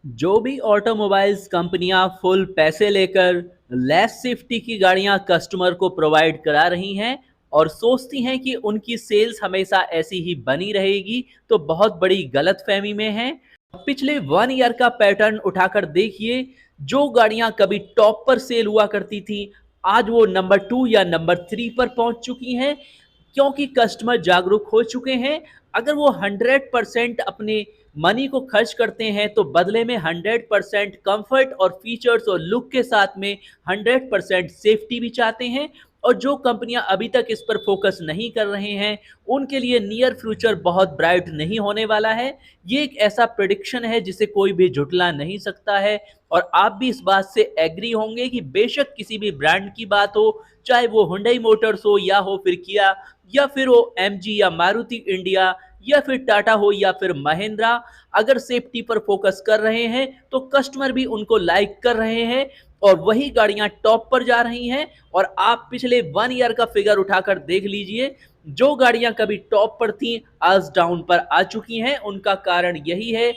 जो भी ऑटोमोबाइल्स कंपनियां फुल पैसे लेकर लेस सेफ्टी की गाड़ियां कस्टमर को प्रोवाइड करा रही हैं और सोचती हैं कि उनकी सेल्स हमेशा ऐसी ही बनी रहेगी, तो बहुत बड़ी गलतफहमी में हैं। पिछले 1 ईयर का पैटर्न उठाकर देखिए। जो गाड़ियां कभी टॉप पर सेल हुआ करती थी, आज वो नंबर 2 या नंबर 3 पर पहुंच चुकी हैं, क्योंकि कस्टमर जागरूक हो चुके हैं। अगर वो 100% अपने मनी को खर्च करते हैं, तो बदले में 100% कंफर्ट और फीचर्स और लुक के साथ में 100% सेफ्टी भी चाहते हैं। और जो कंपनियां अभी तक इस पर फोकस नहीं कर रहे हैं, उनके लिए नियर फ्यूचर बहुत ब्राइट नहीं होने वाला है। ये एक ऐसा प्रिडिक्शन है जिसे कोई भी झुटला नहीं सकता है। और आप भी इस बात से एग्री होंगे कि बेशक किसी भी ब्रांड की बात हो, चाहे वो हुंडई मोटर्स हो या हो फिर किया, या फिर वो एमजी या मारुति इंडिया, या फिर टाटा हो या फिर महिंद्रा, अगर सेफ्टी पर फोकस कर रहे हैं तो कस्टमर भी उनको लाइक कर रहे हैं और वही गाड़ियां टॉप पर जा रही हैं। और आप पिछले 1 ईयर का फिगर उठाकर देख लीजिए, जो गाड़ियां कभी टॉप पर थी आज डाउन पर आ चुकी हैं। उनका कारण यही है,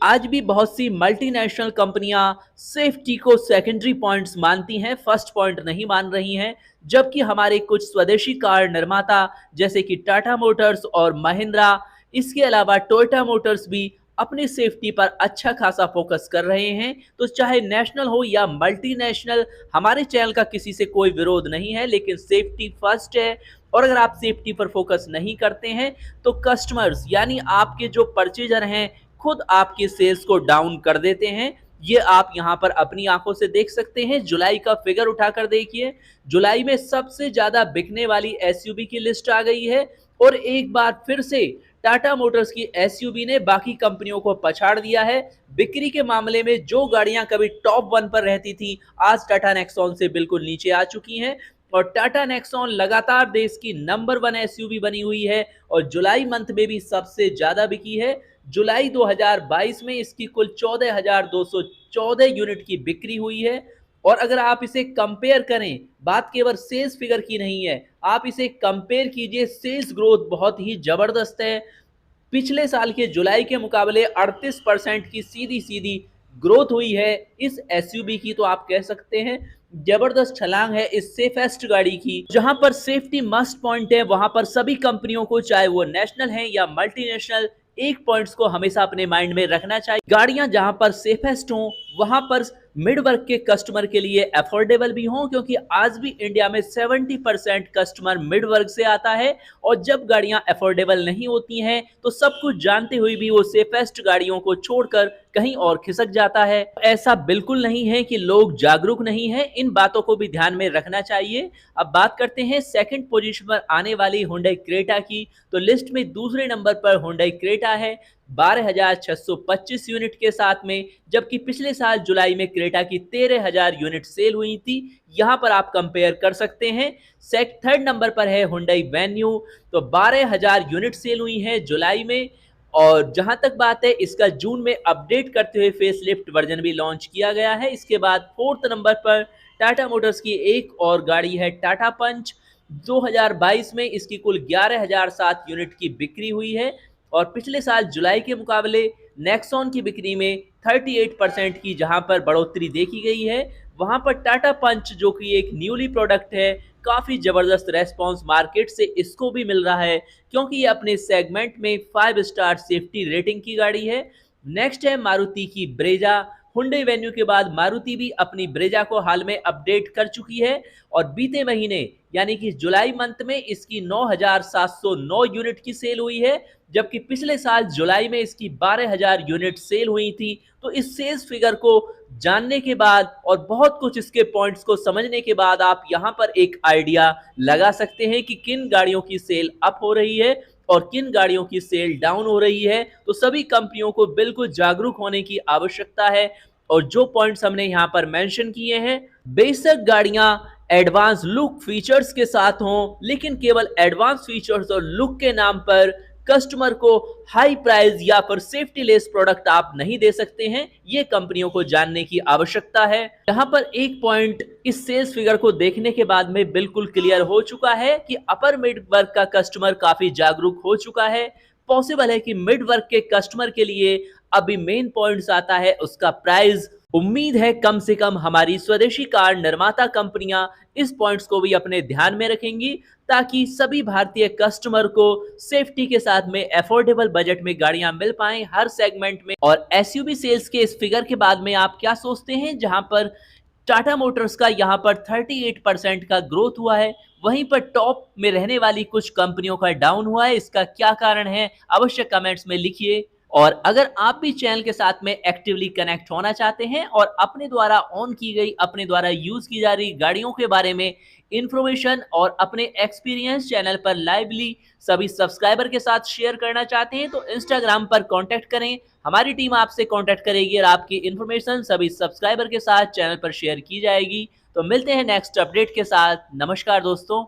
आज भी बहुत सी मल्टीनेशनल कंपनियां सेफ्टी को सेकेंडरी पॉइंट्स मानती हैं, फर्स्ट पॉइंट नहीं मान रही हैं। जबकि हमारे कुछ स्वदेशी कार निर्माता जैसे कि टाटा मोटर्स और महिंद्रा, इसके अलावा टोयोटा मोटर्स भी अपनी सेफ्टी पर अच्छा खासा फोकस कर रहे हैं। तो चाहे नेशनल हो या मल्टीनेशनल, हमारे चैनल का किसी से कोई विरोध नहीं है, लेकिन सेफ्टी फर्स्ट है। और अगर आप सेफ्टी पर फोकस नहीं करते हैं, तो कस्टमर्स यानी आपके जो परचेजर हैं, खुद आपके सेल्स को डाउन कर देते हैं। ये आप यहां पर अपनी आंखों से देख सकते हैं। जुलाई का फिगर उठाकर देखिए, जुलाई में सबसे ज्यादा बिकने वाली एसयूवी की लिस्ट आ गई है। और एक बार फिर से टाटा मोटर्स की एसयूवी ने बाकी कंपनियों को पछाड़ दिया है। बिक्री के मामले में जो गाड़ियां कभी टॉप 1 पर रहती थी, आज टाटा नेक्सॉन से बिल्कुल नीचे आ चुकी हैं। और टाटा नेक्सॉन लगातार देश की नंबर 1 एसयूवी बनी हुई है और जुलाई मंथ में भी सबसे ज्यादा बिकी है। जुलाई 2022 में इसकी कुल 14,214 यूनिट की बिक्री हुई है। और अगर आप इसे कंपेयर करें, बात केवल सेल्स फिगर की नहीं है, आप इसे कंपेयर कीजिए, सेल्स ग्रोथ बहुत ही जबरदस्त है। पिछले साल के जुलाई के मुकाबले 38% की सीधी सीधी ग्रोथ हुई है इस एसयूवी की। तो आप कह सकते हैं जबरदस्त छलांग है इस सेफेस्ट गाड़ी की। जहां पर सेफ्टी मस्ट पॉइंट है, वहां पर सभी कंपनियों को, चाहे वो नेशनल है या मल्टीनेशनल, एक पॉइंट्स को हमेशा अपने माइंड में रखना चाहिए। गाड़ियां जहां पर सेफेस्ट हों, वहां पर मिड वर्ग के कस्टमर के लिए अफोर्डेबल भी हों, क्योंकि आज भी इंडिया में 70% कस्टमर मिड वर्ग से आता है। और जब गाड़ियां अफोर्डेबल नहीं होती हैं, तो सब कुछ जानते हुए भी वो सेफेस्ट गाड़ियों को छोड़कर कहीं और खिसक जाता है। ऐसा बिल्कुल नहीं है कि लोग जागरूक नहीं है, इन बातों को भी ध्यान में रखना चाहिए। अब बात करते हैं सेकंड पोजीशन पर आने वाली हुंडई क्रेटा की। तो लिस्ट में दूसरे नंबर पर हुंडई क्रेटा है 12,625 यूनिट के साथ में, जबकि पिछले साल जुलाई में क्रेटा की 13,000 यूनिट सेल हुई थी। यहां पर आप कंपेयर कर सकते हैं। थर्ड नंबर पर है हुंडई वेन्यू, तो 12,000 यूनिट सेल हुई है जुलाई में। और जहां तक बात है, इसका जून में अपडेट करते हुए फेसलिफ्ट वर्जन भी लॉन्च किया गया है। इसके बाद फोर्थ नंबर पर टाटा मोटर्स की एक और गाड़ी है टाटा पंच। 2022 में इसकी कुल 11,007 यूनिट की बिक्री हुई है और पिछले साल जुलाई के मुकाबले नेक्सॉन की बिक्री में 38% की जहां पर बढ़ोतरी देखी गई है, वहां पर टाटा पंच, जो कि एक न्यूली प्रोडक्ट है, काफी जबरदस्त रेस्पॉन्स मार्केट से इसको भी मिल रहा है, क्योंकि ये अपने सेगमेंट में 5 स्टार सेफ्टी रेटिंग की गाड़ी है। नेक्स्ट है मारुति की ब्रेजा। हुंडई वेन्यू के बाद मारुति भी अपनी ब्रेजा को हाल में अपडेट कर चुकी है और बीते महीने यानी कि जुलाई मंथ में इसकी 9,709 यूनिट की सेल हुई है, जबकि पिछले साल जुलाई में इसकी 12,000 यूनिट सेल हुई थी। तो इस सेल्स फिगर को जानने के बाद और बहुत कुछ इसके पॉइंट्स को समझने के बाद आप यहां पर एक आइडिया लगा सकते हैं कि किन गाड़ियों की सेल अप हो रही है और किन गाड़ियों की सेल डाउन हो रही है। तो सभी कंपनियों को बिल्कुल जागरूक होने की आवश्यकता है। और जो पॉइंट्स हमने यहाँ पर मेंशन किए हैं, बेशक गाड़ियां एडवांस लुक फीचर्स के साथ हों, लेकिन केवल एडवांस फीचर्स और लुक के नाम पर कस्टमर को हाई प्राइस या फिर सेफ्टी लेस प्रोडक्ट आप नहीं दे सकते हैं। ये कंपनियों को जानने की आवश्यकता है। यहाँ पर एक पॉइंट इस सेल्स फिगर को देखने के बाद में बिल्कुल क्लियर हो चुका है कि अपर मिड वर्ग का कस्टमर काफी जागरूक हो चुका है। पॉसिबल है कि मिड वर्ग के कस्टमर के लिए अभी मेन पॉइंट्स आता है उसका प्राइस। उम्मीद है कम से कम हमारी स्वदेशी कार निर्माता कंपनियां इस पॉइंट्स को भी अपने ध्यान में रखेंगी, ताकि सभी भारतीय कस्टमर को सेफ्टी के साथ में अफोर्डेबल बजट में गाड़ियां मिल पाएं हर सेगमेंट में। और एसयूवी सेल्स के इस फिगर के बाद में आप क्या सोचते हैं? जहां पर टाटा मोटर्स का यहां पर 38% का ग्रोथ हुआ है, वहीं पर टॉप में रहने वाली कुछ कंपनियों का डाउन हुआ है। इसका क्या कारण है? अवश्य कमेंट्स में लिखिए। और अगर आप भी चैनल के साथ में एक्टिवली कनेक्ट होना चाहते हैं और अपने द्वारा ऑन की गई, अपने द्वारा यूज की जा रही गाड़ियों के बारे में इंफॉर्मेशन और अपने एक्सपीरियंस चैनल पर लाइवली सभी सब्सक्राइबर के साथ शेयर करना चाहते हैं, तो इंस्टाग्राम पर कांटेक्ट करें। हमारी टीम आपसे कांटेक्ट करेगी और आपकी इंफॉर्मेशन सभी सब्सक्राइबर के साथ चैनल पर शेयर की जाएगी। तो मिलते हैं नेक्स्ट अपडेट के साथ। नमस्कार दोस्तों।